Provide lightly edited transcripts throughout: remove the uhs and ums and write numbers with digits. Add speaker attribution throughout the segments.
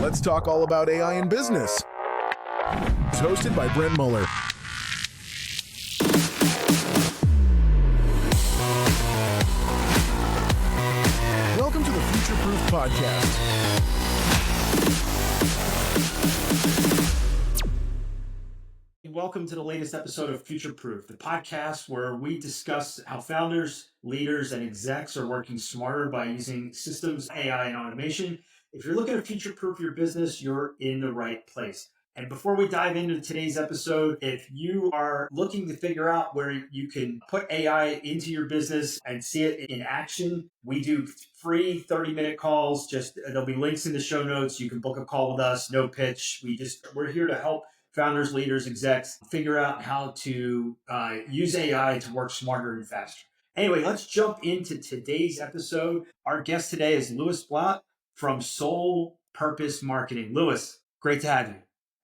Speaker 1: Let's talk all about AI in business. It's hosted by Brent Muller. Welcome to the Future Proof Podcast.
Speaker 2: Welcome to the latest episode of Future Proof, the podcast where we discuss how founders, leaders, and execs are working smarter by using systems, AI, and automation. If you're looking to future-proof your business, you're in the right place. And before we dive into today's episode, if you are looking to figure out where you can put AI into your business and see it in action, we do free 30-minute calls. There'll be links in the show notes. You can book a call with us, no pitch. We're here to help founders, leaders, execs figure out how to use AI to work smarter and faster. Anyway, let's jump into today's episode. Our guest today is Louis Blaut from Soul Purpose Marketing. Louis, great to have you.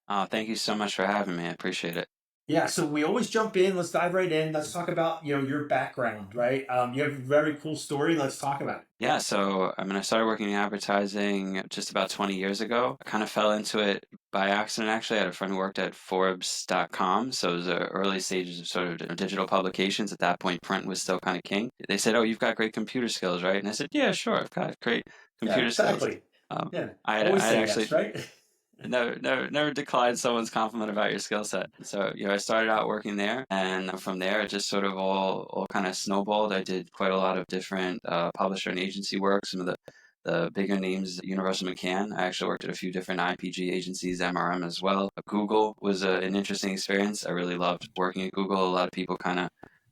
Speaker 3: Oh, thank you so much for having me. I appreciate it.
Speaker 2: Yeah, so we always jump in. Let's dive right in. Let's talk about your background, right? You have a very cool story. Let's talk about it.
Speaker 3: Yeah, so I started working in advertising just about 20 years ago. I kind of fell into it by accident, actually. I had a friend who worked at Forbes.com, so it was the early stages of sort of digital publications. At that point, print was still kind of king. They said, "Oh, you've got great computer skills, right?" And I said, "Yeah, sure, I've got great computer skills." I had actually
Speaker 2: yes, right?
Speaker 3: never declined someone's compliment about your skill set. So, I started out working there, and from there, it just sort of all kind of snowballed. I did quite a lot of different publisher and agency work. Some of the bigger names, Universal McCann. I actually worked at a few different IPG agencies, MRM as well. Google was an interesting experience. I really loved working at Google. A lot of people kind of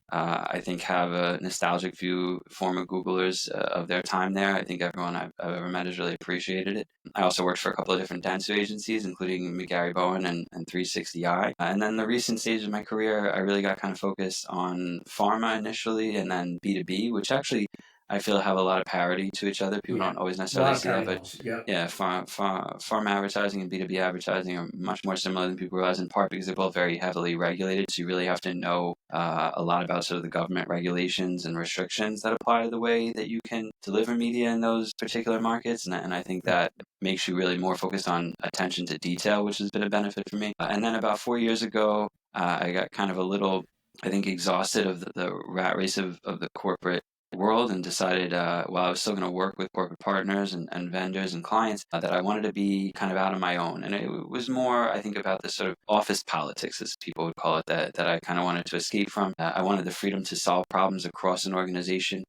Speaker 3: I think have a nostalgic view, former Googlers, of their time there. I think everyone I've ever met has really appreciated it. I also worked for a couple of different dentsu agencies, including McGarry Bowen and 360i. And then the recent stage of my career, I really got kind of focused on pharma initially, and then B2B, which actually I feel have a lot of parity to each other. People don't always necessarily see that, but pharma advertising and B2B advertising are much more similar than people realize, in part because they're both very heavily regulated. So you really have to know a lot about sort of the government regulations and restrictions that apply to the way that you can deliver media in those particular markets. And I think that makes you really more focused on attention to detail, which has been a benefit for me. And then about 4 years ago, I got kind of a little, I think, exhausted of the rat race of the corporate world, and decided while I was still going to work with corporate partners and vendors and clients, that I wanted to be kind of out on my own. And it was more, I think, about the sort of office politics, as people would call it, that I kind of wanted to escape from. I wanted the freedom to solve problems across an organization,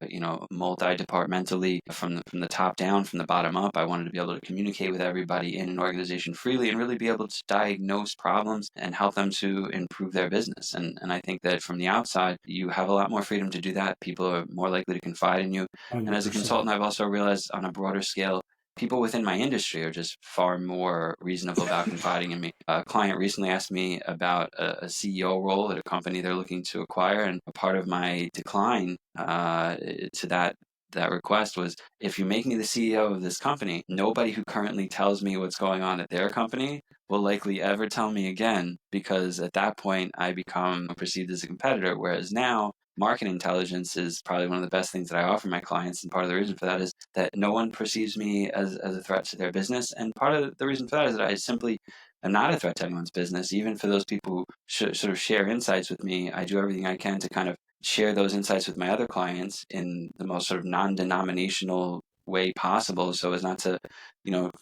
Speaker 3: multi-departmentally, from the top down, from the bottom up. I wanted to be able to communicate with everybody in an organization freely and really be able to diagnose problems and help them to improve their business. And I think that from the outside, you have a lot more freedom to do that. People are more likely to confide in you.
Speaker 2: 100%.
Speaker 3: And as a consultant, I've also realized on a broader scale, people within my industry are just far more reasonable about confiding in me. A client recently asked me about a CEO role at a company they're looking to acquire, and a part of my decline to that request was, if you make me the CEO of this company, nobody who currently tells me what's going on at their company will likely ever tell me again, because at that point I become perceived as a competitor. Whereas now, market intelligence is probably one of the best things that I offer my clients. And part of the reason for that is that no one perceives me as a threat to their business. And part of the reason for that is that I simply am not a threat to anyone's business. Even for those people who sort of share insights with me, I do everything I can to kind of share those insights with my other clients in the most sort of non-denominational way possible, so as not to,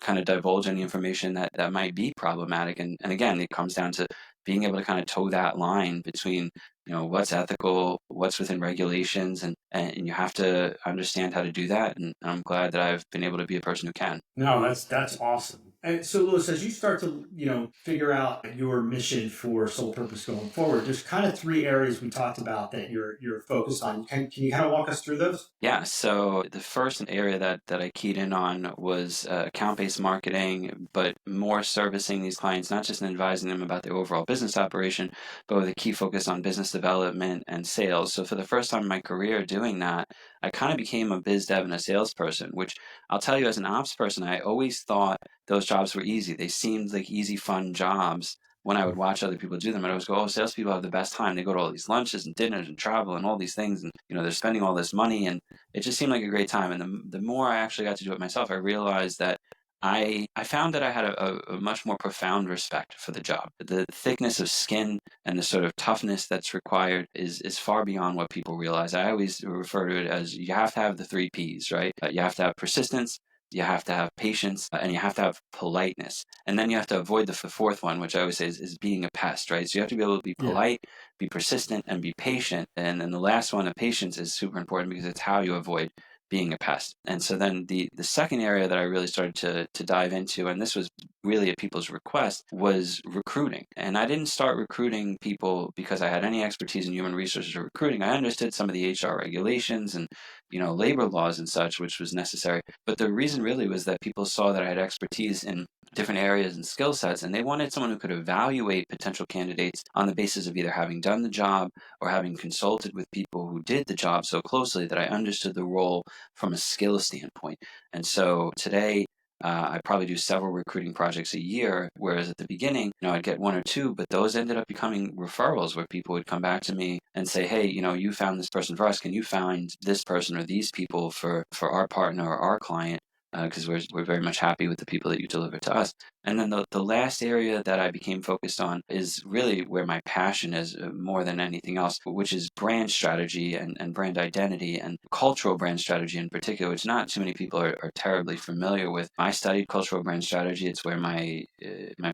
Speaker 3: kind of divulge any information that might be problematic. And again, it comes down to being able to kind of toe that line between, what's ethical, what's within regulations, and you have to understand how to do that. And I'm glad that I've been able to be a person who can.
Speaker 2: No, that's awesome. And so, Louis, as you start to, figure out your mission for Soul Purpose going forward, there's kind of 3 areas we talked about that you're focused on. Can you kind of walk us through those?
Speaker 3: Yeah. So the first area that I keyed in on was account-based marketing, but more servicing these clients, not just in advising them about their overall business operation, but with a key focus on business development and sales. So for the first time in my career doing that, I kind of became a biz dev and a salesperson, which I'll tell you, as an ops person, I always thought those jobs were easy. They seemed like easy, fun jobs when I would watch other people do them. And I always go, oh, salespeople have the best time. They go to all these lunches and dinners and travel and all these things. And, they're spending all this money. And it just seemed like a great time. And the more I actually got to do it myself, I realized that I found that I had a much more profound respect for the job. The thickness of skin and the sort of toughness that's required is far beyond what people realize. I always refer to it as you have to have the three P's, right? You have to have persistence, you have to have patience, and you have to have politeness. And then you have to avoid the fourth one, which I always say is being a pest, right? So you have to be able to be
Speaker 2: Yeah.
Speaker 3: polite, be persistent, and be patient. And then the last one, of patience, is super important because it's how you avoid being a pest. And so then the second area that I really started to dive into, and this was really at people's request, was recruiting. And I didn't start recruiting people because I had any expertise in human resources or recruiting. I understood some of the HR regulations and labor laws and such, which was necessary. But the reason really was that people saw that I had expertise in different areas and skill sets, and they wanted someone who could evaluate potential candidates on the basis of either having done the job or having consulted with people who did the job so closely that I understood the role from a skill standpoint. And so today, I probably do several recruiting projects a year, whereas at the beginning, I'd get one or two, but those ended up becoming referrals where people would come back to me and say, hey, you found this person for us. Can you find this person or these people for our partner or our client? Because we're very much happy with the people that you deliver to us. And then the last area that I became focused on is really where my passion is more than anything else, which is brand strategy and brand identity and cultural brand strategy in particular, which not too many people are terribly familiar with. I studied cultural brand strategy. It's where my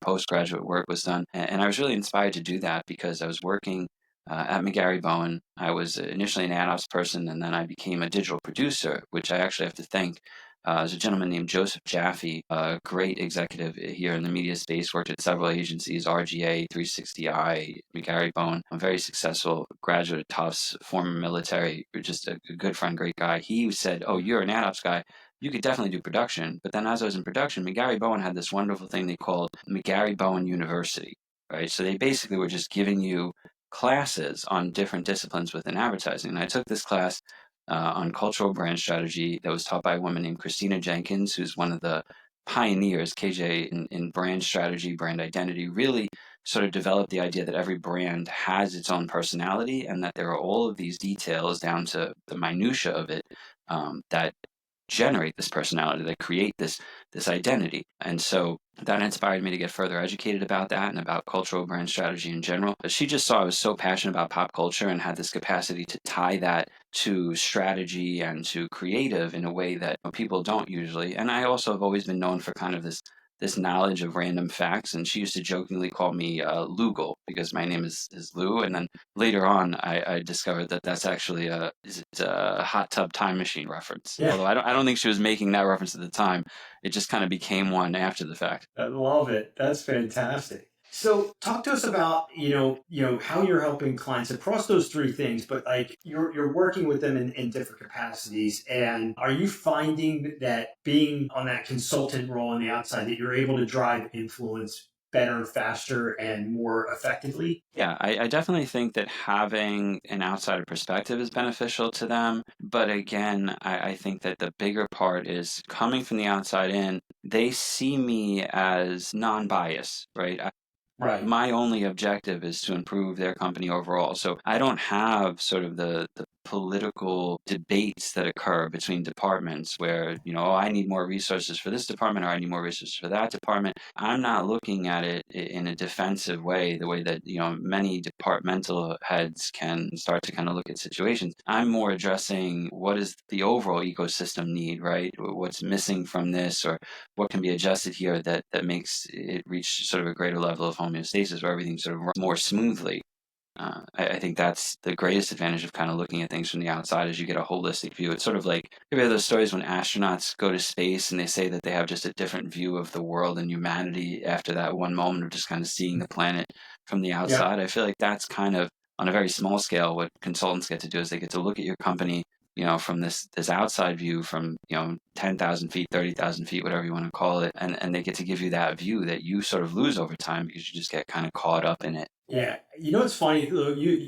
Speaker 3: postgraduate work was done. And I was really inspired to do that because I was working at McGarry Bowen. I was initially an AdOps person, and then I became a digital producer, which I actually have to thank there's a gentleman named Joseph Jaffe, a great executive here in the media space, worked at several agencies, RGA, 360i, McGarry Bowen, a very successful graduate at Tufts, former military, just a good friend, great guy. He said, oh, you're an AdOps guy. You could definitely do production. But then as I was in production, McGarry Bowen had this wonderful thing they called McGarry Bowen University, right? So they basically were just giving you classes on different disciplines within advertising. And I took this class on cultural brand strategy that was taught by a woman named Christina Jenkins, who's one of the pioneers, KJ, in brand strategy, brand identity, really sort of developed the idea that every brand has its own personality and that there are all of these details down to the minutia of it that generate this personality, that create this identity. And so that inspired me to get further educated about that and about cultural brand strategy in general. But she just saw I was so passionate about pop culture and had this capacity to tie that to strategy and to creative in a way that people don't usually. And I also have always been known for kind of this knowledge of random facts. And she used to jokingly call me Lugal because my name is Lou. And then later on, I discovered that that's actually it's a hot tub time machine reference.
Speaker 2: Yeah.
Speaker 3: Although I don't think she was making that reference at the time. It just kind of became one after the fact.
Speaker 2: I love it. That's fantastic. So talk to us about, how you're helping clients across those three things, but like you're working with them in different capacities. And are you finding that being on that consultant role on the outside, that you're able to drive influence better, faster, and more effectively?
Speaker 3: Yeah, I definitely think that having an outsider perspective is beneficial to them. But again, I think that the bigger part is coming from the outside in, they see me as non-biased, right?
Speaker 2: Right.
Speaker 3: My only objective is to improve their company overall. So I don't have sort of the political debates that occur between departments where, oh, I need more resources for this department or I need more resources for that department. I'm not looking at it in a defensive way, the way that, many departmental heads can start to kind of look at situations. I'm more addressing what does the overall ecosystem need, right? What's missing from this or what can be adjusted here that makes it reach sort of a greater level of homeostasis where everything sort of runs more smoothly. I think that's the greatest advantage of kind of looking at things from the outside as you get a holistic view. It's sort of like, you ever hear those stories when astronauts go to space and they say that they have just a different view of the world and humanity after that one moment of just kind of seeing the planet from the outside. I feel like that's kind of on a very small scale what consultants get to do is they get to look at your company from this outside view from 10,000 feet, 30,000 feet, whatever you want to call it, and they get to give you that view that you sort of lose over time because you just get kind of caught up in it.
Speaker 2: Yeah, it's funny.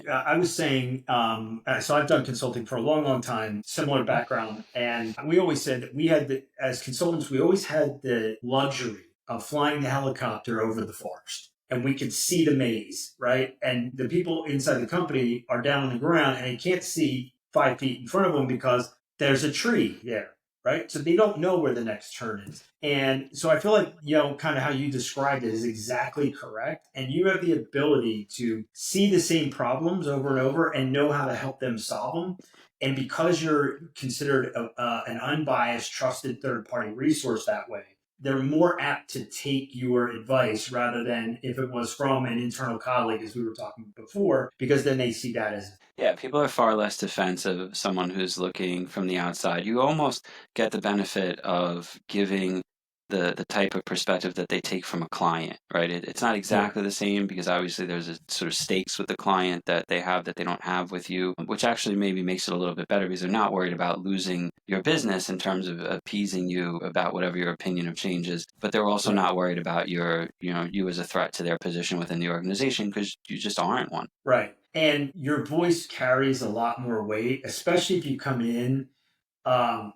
Speaker 2: I was saying, so I've done consulting for a long, long time, similar background, and we always said that as consultants, we always had the luxury of flying the helicopter over the forest, and we could see the maze, right? And the people inside the company are down on the ground, and they can't see 5 feet in front of them because there's a tree there. right? So they don't know where the next turn is. And so I feel like, kind of how you described it is exactly correct. And you have the ability to see the same problems over and over and know how to help them solve them. And because you're considered an unbiased, trusted third party resource that way, they're more apt to take your advice rather than if it was from an internal colleague, as we were talking before, because then they see that as.
Speaker 3: Yeah, people are far less defensive of someone who's looking from the outside. You almost get the benefit of giving the type of perspective that they take from a client, right? It's not
Speaker 2: Yeah.
Speaker 3: exactly the same because obviously there's a sort of stakes with the client that they have that they don't have with you, which actually maybe makes it a little bit better because they're not worried about losing your business in terms of appeasing you about whatever your opinion of change is, but they're also
Speaker 2: Right.
Speaker 3: not worried about you as a threat to their position within the organization because you just aren't one.
Speaker 2: Right. And your voice carries a lot more weight, especially if you come in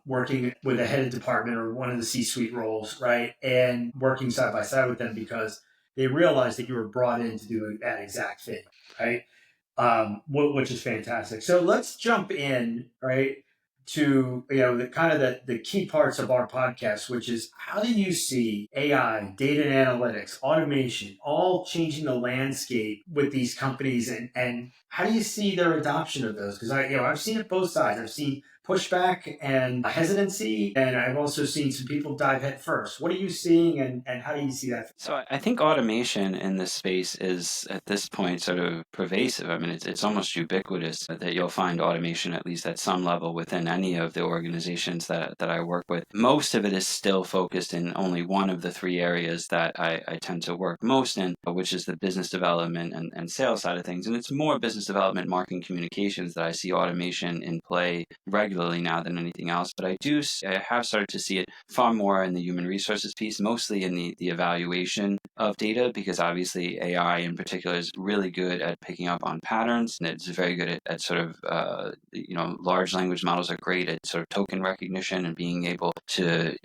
Speaker 2: working with a head of department or one of the C-suite roles, right? And working side by side with them because they realize that you were brought in to do that exact thing, right? Which is fantastic. So let's jump in, right, to the kind of the key parts of our podcast, which is how do you see AI, data and analytics, automation, all changing the landscape with these companies, and how do you see their adoption of those? Because I've seen it both sides. I've seen pushback and hesitancy, and I've also seen some people dive head first. What are you seeing, and how do you see that?
Speaker 3: So I think automation in this space is at this point sort of pervasive. I mean, it's almost ubiquitous that you'll find automation at least at some level within any of the organizations that I work with. Most of it is still focused in only one of the three areas that I tend to work most in, which is the business development and sales side of things. And it's more business development, marketing, communications that I see automation in play regularly now than anything else. But I have started to see it far more in the human resources piece, mostly in the evaluation of data, because obviously AI in particular is really good at picking up on patterns, and it's very good at sort of, large language models are great at sort of token recognition and being able to,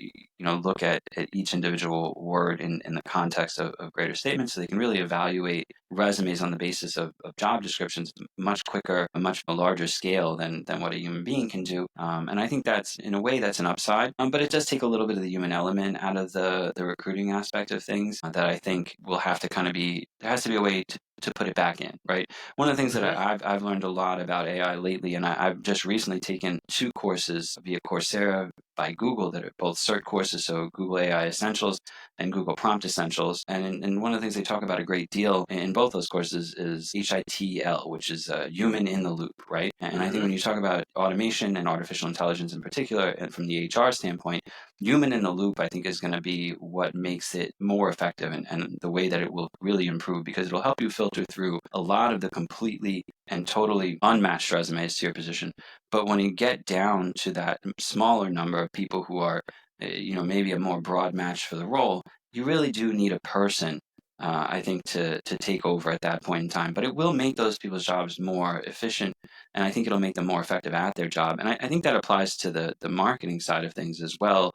Speaker 3: look at each individual word in the context of greater statements, so they can really evaluate resumes on the basis of job descriptions much quicker, a much larger scale than what a human being can do. And I think that's, in a way, that's an upside. But it does take a little bit of the human element out of the recruiting aspect of things that I think will have to kind of there has to be a way to put it back in, right? One of the things that I've learned a lot about AI lately, and I've just recently taken 2 courses via Coursera by Google that are both CERT courses, so Google AI Essentials and Google Prompt Essentials. And one of the things they talk about a great deal in both those courses is HITL, which is human in the loop, right? And I think when you talk about automation and artificial intelligence in particular, and from the HR standpoint, human in the loop, I think, is going to be what makes it more effective and the way that it will really improve, because it'll help you filter through a lot of the completely and totally unmatched resumes to your position. But when you get down to that smaller number of people who are, maybe a more broad match for the role, you really do need a person, I think, to take over at that point in time. But it will make those people's jobs more efficient, and I think it'll make them more effective at their job. And I think that applies to the marketing side of things as well,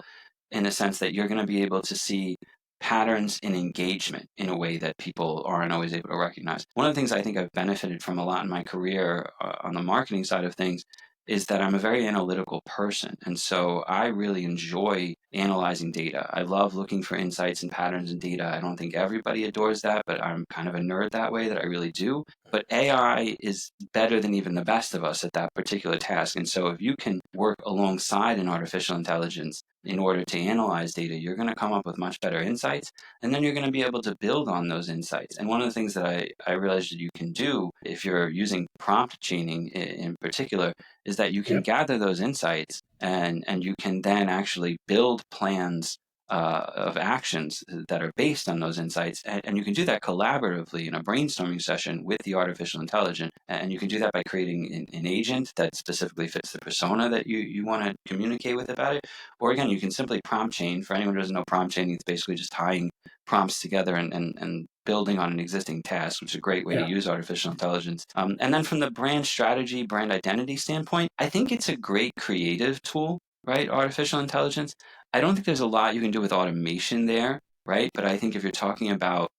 Speaker 3: in a sense that you're going to be able to see patterns in engagement in a way that people aren't always able to recognize. One of the things I think I've benefited from a lot in my career on the marketing side of things is that I'm a very analytical person. And so I really enjoy analyzing data. I love looking for insights and patterns in data. I don't think everybody adores that, but I'm kind of a nerd that way, that I really do. But AI is better than even the best of us at that particular task. And so if you can work alongside an artificial intelligence in order to analyze data, you're going to come up with much better insights, and then you're going to be able to build on those insights. And one of the things that I realized that you can do if you're using prompt chaining in particular is that you can gather those insights, and you can then actually build plans of actions that are based on those insights. And you can do that collaboratively in a brainstorming session with the artificial intelligence. And you can do that by creating an agent that specifically fits the persona that you want to communicate with about it. Or again, you can simply prompt chain. For anyone who doesn't know prompt chaining, it's basically just tying prompts together and building on an existing task, which is a great way to use artificial intelligence. And then from the brand strategy, brand identity standpoint, I think it's a great creative tool, right? Artificial intelligence. I don't think there's a lot you can do with automation there, right? But I think if you're talking about,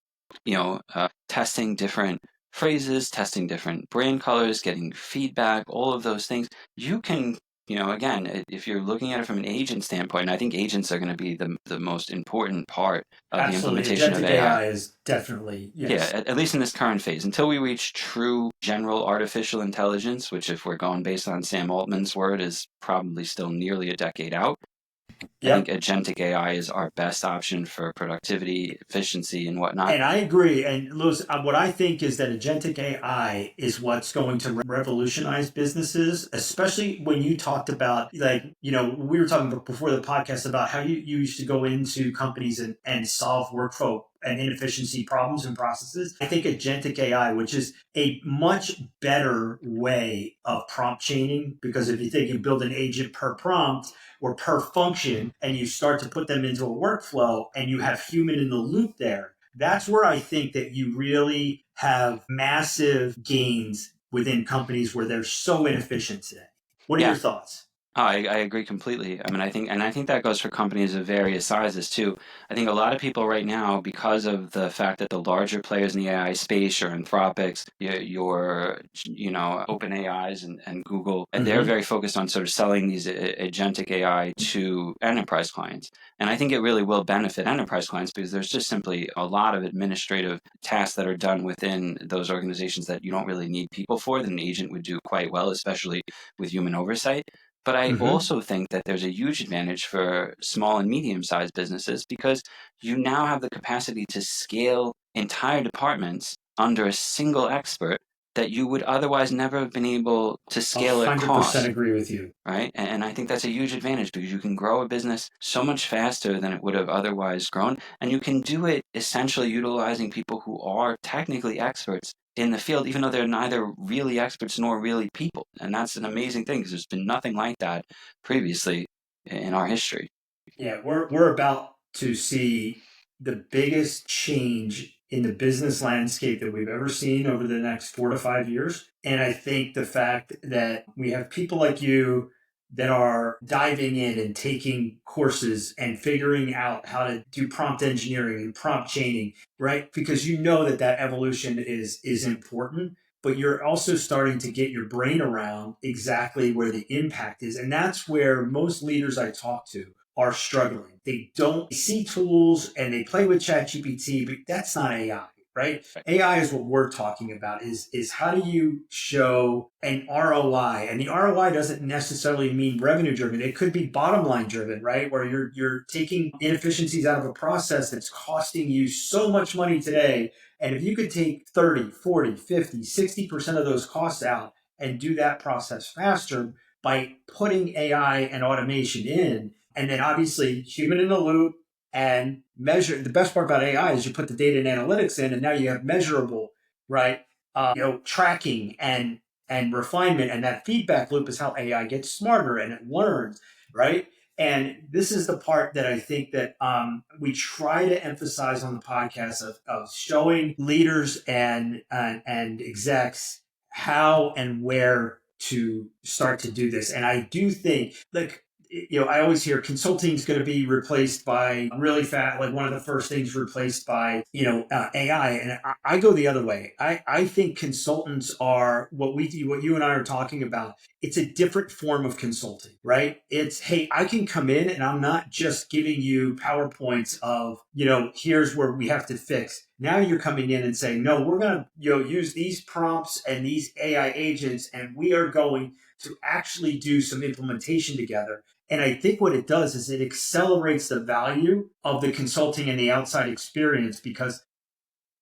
Speaker 3: testing different phrases, testing different brand colors, getting feedback, all of those things, you can again, if you're looking at it from an agent standpoint, I think agents are going to be the most important part of the
Speaker 2: Absolutely.
Speaker 3: implementation of
Speaker 2: Agentic
Speaker 3: AI.
Speaker 2: AI is definitely,
Speaker 3: Yeah,
Speaker 2: yes.
Speaker 3: at least in this current phase, until we reach true general artificial intelligence, which, if we're going based on Sam Altman's word, is probably still nearly a decade out. I think
Speaker 2: Yep.
Speaker 3: agentic AI is our best option for productivity, efficiency, and whatnot.
Speaker 2: And I agree. And Louis, what I think is that agentic AI is what's going to revolutionize businesses, especially when you talked about, we were talking before the podcast about how you used to go into companies and solve workflow and inefficiency problems and processes. I think agentic AI, which is a much better way of prompt chaining, because if you think you build an agent per prompt, or per function, and you start to put them into a workflow and you have human in the loop there, that's where I think that you really have massive gains within companies where they're so inefficient today. What are your thoughts?
Speaker 3: Oh, I agree completely. I think that goes for companies of various sizes too. I think a lot of people right now, because of the fact that the larger players in the AI space, your Anthropics, your Open AIs and Google, and they're very focused on sort of selling these agentic AI to enterprise clients. And I think it really will benefit enterprise clients because there's just simply a lot of administrative tasks that are done within those organizations that you don't really need people for, that an agent would do quite well, especially with human oversight. But I also think that there's a huge advantage for small and medium-sized businesses because you now have the capacity to scale entire departments under a single expert that you would otherwise never have been able to scale at
Speaker 2: 100%
Speaker 3: cost,
Speaker 2: agree with you.
Speaker 3: right? And I think that's a huge advantage because you can grow a business so much faster than it would have otherwise grown. And you can do it essentially utilizing people who are technically experts in the field, even though they're neither really experts nor really people. And that's an amazing thing because there's been nothing like that previously in our history.
Speaker 2: Yeah, we're about to see the biggest change in the business landscape that we've ever seen over the next 4 to 5 years. And I think the fact that we have people like you that are diving in and taking courses and figuring out how to do prompt engineering and prompt chaining, right? Because you know that evolution is important, but you're also starting to get your brain around exactly where the impact is. And that's where most leaders I talk to are struggling. They don't see tools and they play with ChatGPT, but that's not AI, right? AI is what we're talking about is how do you show an ROI? And the ROI doesn't necessarily mean revenue driven. It could be bottom line driven, right? Where you're taking inefficiencies out of a process that's costing you so much money today. And if you could take 30, 40, 50, 60% of those costs out and do that process faster by putting AI and automation in, and then obviously human in the loop and measure. The best part about AI is you put the data and analytics in, and now you have measurable, right? Tracking and refinement, and that feedback loop is how AI gets smarter and it learns, right? And this is the part that I think that we try to emphasize on the podcast of showing leaders and execs how and where to start to do this. And I do think, I always hear consulting is going to be replaced by really fast, like one of the first things replaced by, AI. And I go the other way. I think consultants are what you and I are talking about. It's a different form of consulting, right? It's, hey, I can come in and I'm not just giving you PowerPoints of, here's where we have to fix. Now you're coming in and saying, no, we're going to, use these prompts and these AI agents, and we are going to actually do some implementation together. And I think what it does is it accelerates the value of the consulting and the outside experience, because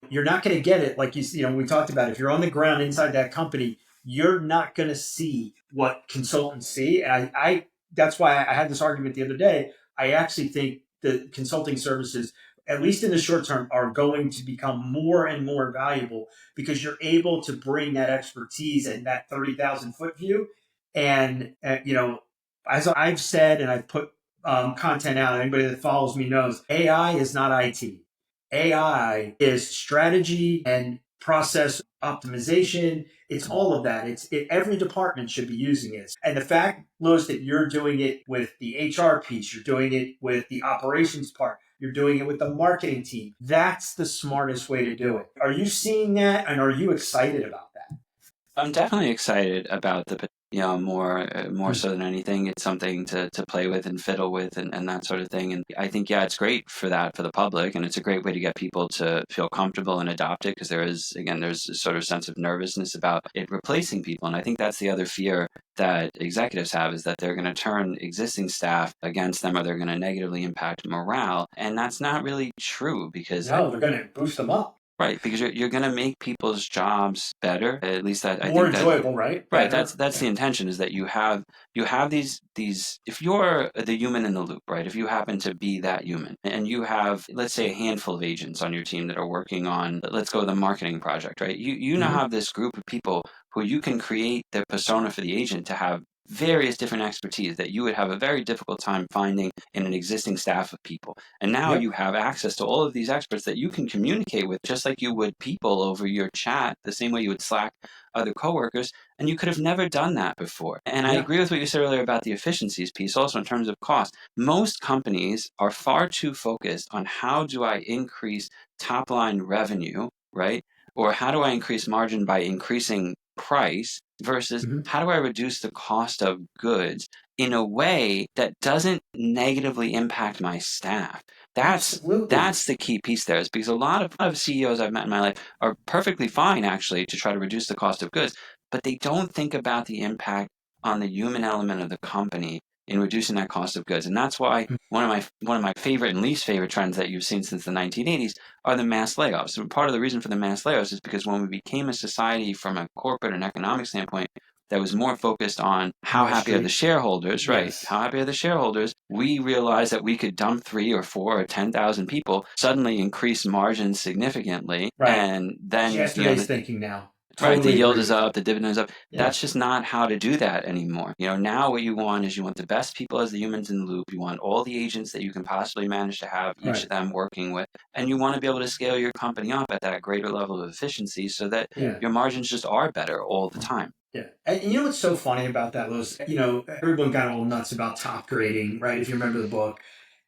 Speaker 2: you're not going to get it like we talked about. If you're on the ground inside that company, you're not going to see what consultants see. And I that's why I had this argument the other day. I actually think the consulting services, at least in the short term, are going to become more and more valuable because you're able to bring that expertise and that 30,000 foot view. And, as I've said, and I've put content out, anybody that follows me knows AI is not IT. AI is strategy and process optimization. It's all of that. Every department should be using it. And the fact, Louis, that you're doing it with the HR piece, you're doing it with the operations part, you're doing it with the marketing team. That's the smartest way to do it. Are you seeing that? And are you excited about that?
Speaker 3: I'm definitely excited about the more so than anything. It's something to play with and fiddle with and that sort of thing. And I think, yeah, it's great for that, for the public. And it's a great way to get people to feel comfortable and adopt it, because there's a sort of sense of nervousness about it replacing people. And I think that's the other fear that executives have, is that they're going to turn existing staff against them, or they're going to negatively impact morale. And that's not really true, because
Speaker 2: No, they're going to boost them up.
Speaker 3: right, because you're going to make people's jobs better. At least I
Speaker 2: More
Speaker 3: think that
Speaker 2: enjoyable, right?
Speaker 3: right.
Speaker 2: Better.
Speaker 3: That's the intention, is that you have these. If you're the human in the loop, right? If you happen to be that human, and you have, let's say, a handful of agents on your team that are working on, let's go with a marketing project, right? You now have this group of people who you can create their persona for the agent to have various different expertise that you would have a very difficult time finding in an existing staff of people. And now
Speaker 2: Yep.
Speaker 3: you have access to all of these experts that you can communicate with, just like you would people over your chat, the same way you would Slack other coworkers. And you could have never done that before. And I
Speaker 2: Yeah.
Speaker 3: agree with what you said earlier about the efficiencies piece, also in terms of cost. Most companies are far too focused on how do I increase top line revenue, right? Or how do I increase margin by increasing price, versus how do I reduce the cost of goods in a way that doesn't negatively impact my staff. That's the key piece there, is because a lot of CEOs I've met in my life are perfectly fine, actually, to try to reduce the cost of goods, but they don't think about the impact on the human element of the company in reducing that cost of goods. And that's why one of my favorite and least favorite trends that you've seen since the 1980s are the mass layoffs. And part of the reason for the mass layoffs is because when we became a society from a corporate and economic standpoint that was more focused on how happy are the shareholders, right?
Speaker 2: Yes.
Speaker 3: How happy are the shareholders? We realized that we could dump 3 or 4 or 10,000 people, suddenly increase margins significantly,
Speaker 2: Right.
Speaker 3: and then
Speaker 2: Yesterday's thinking now.
Speaker 3: Right, the
Speaker 2: Totally
Speaker 3: yield
Speaker 2: agree
Speaker 3: is
Speaker 2: with
Speaker 3: up, the dividend is up.
Speaker 2: Yeah.
Speaker 3: That's just not how to do that anymore. Now what you want is, you want the best people as the humans in the loop. You want all the agents that you can possibly manage to have, each of them working with, and you want to be able to scale your company up at that greater level of efficiency, so that your margins just are better all the time.
Speaker 2: Yeah. And you know what's so funny about that, Louis? Everyone got all nuts about top grading, right? If you remember the book.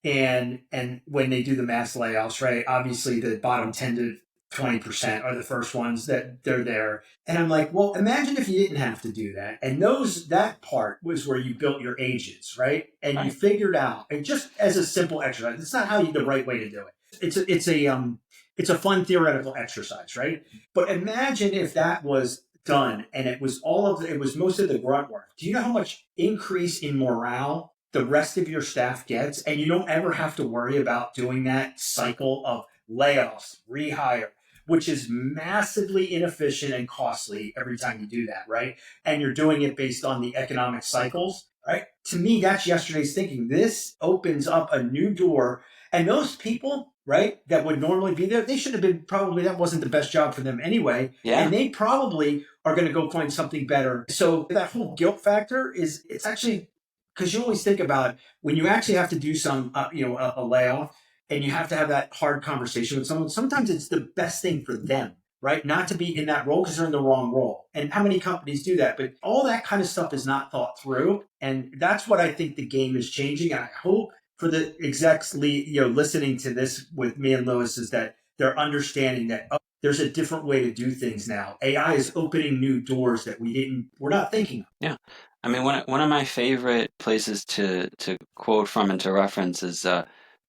Speaker 2: And when they do the mass layoffs, right? Obviously the bottom 10 to 20% are the first ones that they're there. And I'm like, well, imagine if you didn't have to do that. And that part was where you built your agents, right? And you figured out, and just as a simple exercise, it's not the right way to do it. It's a fun theoretical exercise, right? But imagine if that was done and it was most of the grunt work. Do you know how much increase in morale the rest of your staff gets? And you don't ever have to worry about doing that cycle of layoffs, rehire, which is massively inefficient and costly every time you do that, right? And you're doing it based on the economic cycles, right? To me, that's yesterday's thinking. This opens up a new door. And those people, right, that would normally be there, they should have been, probably that wasn't the best job for them anyway.
Speaker 3: Yeah.
Speaker 2: And they probably are going to go find something better. So that whole guilt factor it's actually, because you always think about when you actually have to do some, a layoff, and you have to have that hard conversation with someone. Sometimes it's the best thing for them, right? Not to be in that role because they're in the wrong role. And how many companies do that? But all that kind of stuff is not thought through. And that's what I think the game is changing. And I hope for the execs listening to this with me and Louis is that they're understanding that there's a different way to do things now. AI is opening new doors that we're not thinking of.
Speaker 3: Yeah. I mean, one of my favorite places to quote from and to reference is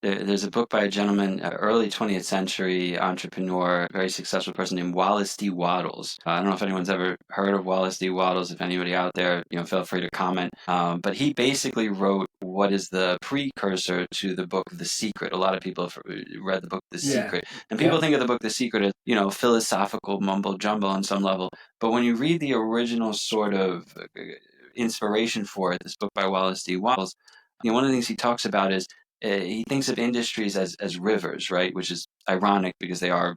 Speaker 3: there's a book by a gentleman, early 20th century entrepreneur, very successful person named Wallace D. Wattles. I don't know if anyone's ever heard of Wallace D. Wattles. If anybody out there, feel free to comment. But he basically wrote what is the precursor to the book The Secret. A lot of people have read the book The Secret. And people think of the book The Secret as, philosophical mumbo jumbo on some level. But when you read the original sort of inspiration for it, this book by Wallace D. Wattles, one of the things he talks about is he thinks of industries as rivers, right? Which is ironic because they are,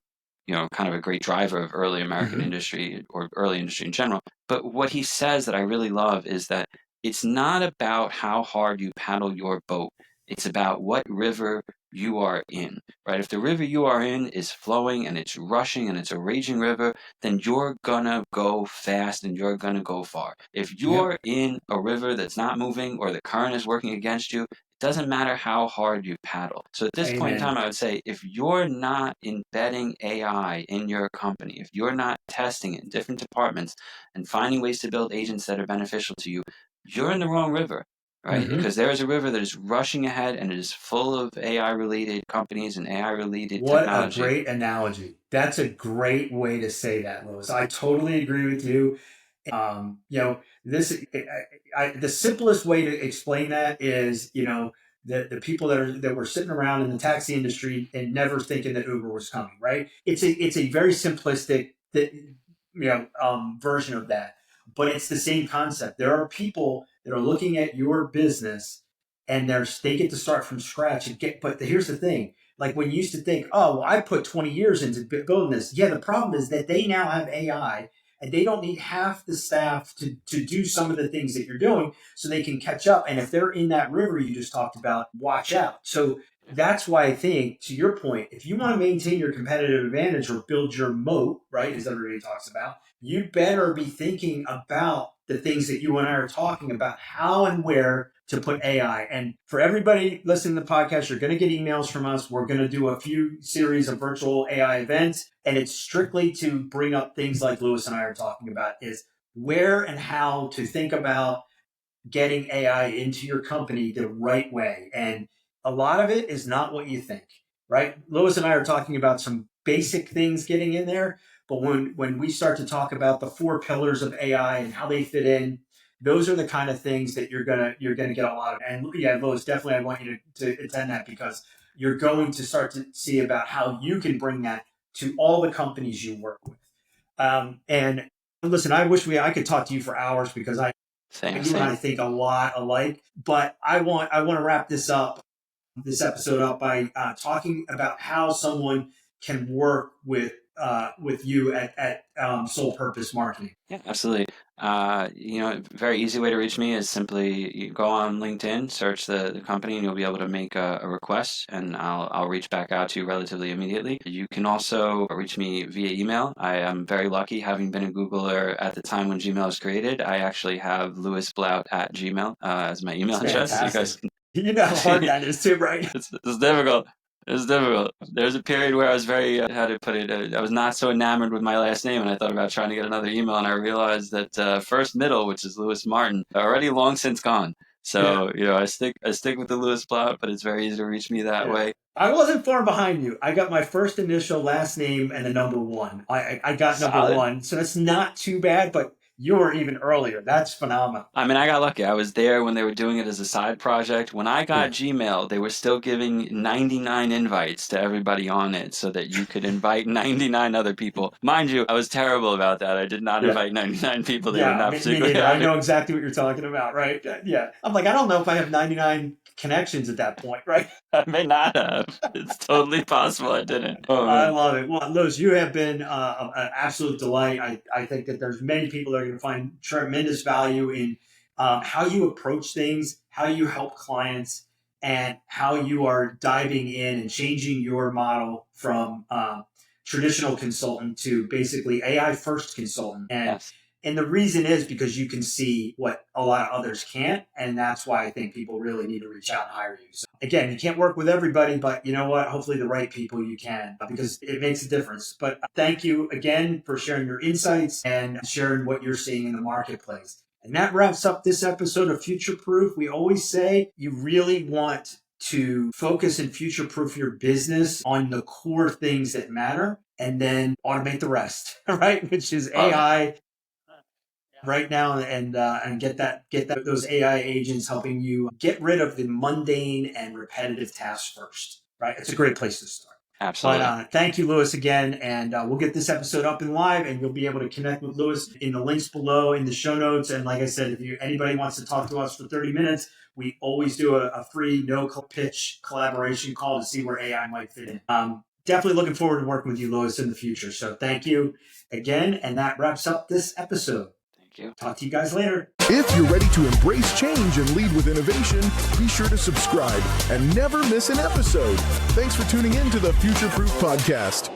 Speaker 3: kind of a great driver of early American industry, or early industry in general. But what he says that I really love is that it's not about how hard you paddle your boat. It's about what river you are in, right? If the river you are in is flowing and it's rushing and it's a raging river, then you're gonna go fast and you're gonna go far. If you're in a river that's not moving, or the current is working against you, it doesn't matter how hard you paddle. So at this point in time, I would say if you're not embedding AI in your company, if you're not testing it in different departments and finding ways to build agents that are beneficial to you, you're in the wrong river. Right? Because there is a river that is rushing ahead and it is full of AI-related companies and AI-related technology.
Speaker 2: What a great analogy. That's a great way to say that, Louis. I totally agree with you. You know, the simplest way to explain that is, you know, the people that were sitting around in the taxi industry and never thinking that Uber was coming, right? It's a very simplistic version of that, but it's the same concept. There are people that are looking at your business and they get to start from scratch but here's the thing. Like when you used to think, oh, well, I put 20 years into building this. Yeah, the problem is that they now have AI and they don't need half the staff to do some of the things that you're doing so they can catch up. And if they're in that river you just talked about, watch out. So that's why I think, to your point, if you want to maintain your competitive advantage or build your moat, right, as everybody talks about, you better be thinking about the things that you and I are talking about, how and where to put AI. And for everybody listening to the podcast, you're going to get emails from us. We're going to do a few series of virtual AI events, and it's strictly to bring up things like Louis and I are talking about, is where and how to think about getting AI into your company the right way. And a lot of it is not what you think, right? Louis and I are talking about some basic things getting in there, but when we start to talk about the 4 pillars of AI and how they fit in, those are the kind of things that you're gonna get a lot of. And yeah, Louis, definitely I want you to attend that, because you're going to start to see about how you can bring that to all the companies you work with. And listen, I wish I could talk to you for hours, because you and I think a lot alike. But I want to wrap this episode up by talking about how someone can work with you at Sole Purpose Marketing.
Speaker 3: Yeah, absolutely. Very easy way to reach me is simply you go on LinkedIn, search the company, and you'll be able to make a request, and I'll reach back out to you relatively immediately. You can also reach me via email. I am very lucky, having been a Googler at the time when Gmail was created. I actually have Louis Blaut at Gmail as my email address.
Speaker 2: You guys, you know how hard that is too, right?
Speaker 3: It's difficult. It's difficult. There's a period where I was very, how to put it, I was not so enamored with my last name, and I thought about trying to get another email, and I realized that first middle, which is Louis Martin, already long since gone. So, I stick with the Louis Blaut, but it's very easy to reach me that way.
Speaker 2: I wasn't far behind you. I got my first initial, last name, and the number 1. I got
Speaker 3: Solid.
Speaker 2: Number 1, so that's not too bad, but you were even earlier. That's phenomenal.
Speaker 3: I mean, I got lucky. I was there when they were doing it as a side project. When I got Gmail, they were still giving 99 invites to everybody on it so that you could invite 99 other people. Mind you, I was terrible about that. I did not invite 99 people. They were not particularly
Speaker 2: I know exactly what you're talking about, right? Yeah. I'm like, I don't know if I have 99 connections at that point, right?
Speaker 3: I may not have. It's totally possible I didn't.
Speaker 2: I love it. Well, Louis, you have been an absolute delight. I think that there's many people that are going to find tremendous value in how you approach things, how you help clients, and how you are diving in and changing your model from traditional consultant to basically AI first consultant. And the reason is because you can see what a lot of others can't. And that's why I think people really need to reach out and hire you. So again, you can't work with everybody, but you know what? Hopefully the right people you can, because it makes a difference. But thank you again for sharing your insights and sharing what you're seeing in the marketplace. And that wraps up this episode of Future Proof. We always say you really want to focus and future proof your business on the core things that matter, and then automate the rest, right? Which is AI. Right now, and get those AI agents helping you get rid of the mundane and repetitive tasks first, right? It's a great place to start.
Speaker 3: Absolutely.
Speaker 2: But thank you, Louis, again, and we'll get this episode up and live, and you'll be able to connect with Louis in the links below in the show notes. And like I said, if anybody wants to talk to us for 30 minutes, we always do a free no-pitch collaboration call to see where AI might fit in. Definitely looking forward to working with you, Louis, in the future. So thank you again, and that wraps up this episode. Talk to you guys later.
Speaker 1: If you're ready to embrace change and lead with innovation, be sure to subscribe and never miss an episode. Thanks for tuning in to the Future Proof Podcast.